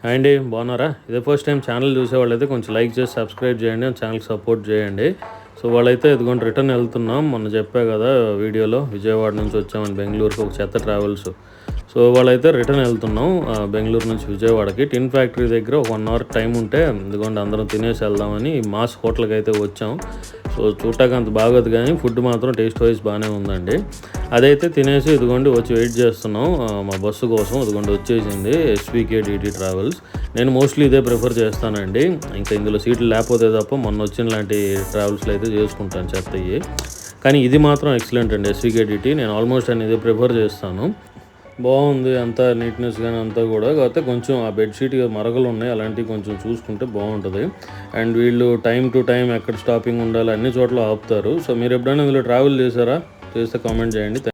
Hi అండి, బాగున్నారా? ఇదే ఫస్ట్ టైం ఛానల్ చూసేవాళ్ళైతే కొంచెం లైక్ చేసి సబ్స్క్రైబ్ చేయండి, ఛానల్కి సపోర్ట్ చేయండి. సో వాళ్ళైతే ఇదిగోండి రిటర్న్ వెళ్తున్నాం. మొన్న చెప్పా కదా వీడియోలో, విజయవాడ నుంచి వచ్చామని బెంగళూరుకి ఒక చెత్త ట్రావెల్స్. సో వాళ్ళైతే రిటర్న్ వెళ్తున్నాం బెంగళూరు నుంచి విజయవాడకి. టిన్ ఫ్యాక్టరీ దగ్గర ఒక 1 అవర్ టైం ఉంటే ఇదిగోండి అందరం తినేసి వెళ్దామని మాస్ హోటల్కి అయితే వచ్చాం. సో చూడటానికి అంత బాగోదు కానీ ఫుడ్ మాత్రం టేస్ట్ వైజ్ బాగానే ఉందండి. అదైతే తినేసి ఇదిగోండి వచ్చి వెయిట్ చేస్తున్నాం మా బస్సు కోసం. ఇదిగోండి వచ్చేసింది SVKDT ట్రావెల్స్. నేను మోస్ట్లీ ఇదే ప్రిఫర్ చేస్తానండి. ఇంకా ఇందులో సీట్లు లేకపోతే తప్ప మొన్న వచ్చిన లాంటి ట్రావెల్స్లో అయితే చేసుకుంటాను చెత్తయ్యి. కానీ ఇది మాత్రం ఎక్సలెంట్ అండి SVKDT. నేను ఆల్మోస్ట్ అని ఇదే ప్రిఫర్ చేస్తాను. బాగుంది అంతా నీట్నెస్ కానీ అంతా కూడా. కాకపోతే కొంచెం ఆ బెడ్షీట్ మరకలు ఉన్నాయి, అలాంటివి కొంచెం చూసుకుంటే బాగుంటుంది. అండ్ వీళ్ళు టైం టు టైం ఎక్కడ స్టాపింగ్ ఉండాలి అన్ని చోట్ల ఆపుతారు. సో మీరు ఎప్పుడైనా ఇందులో ట్రావెల్ చేశారా? చేస్తే కామెంట్ చేయండి.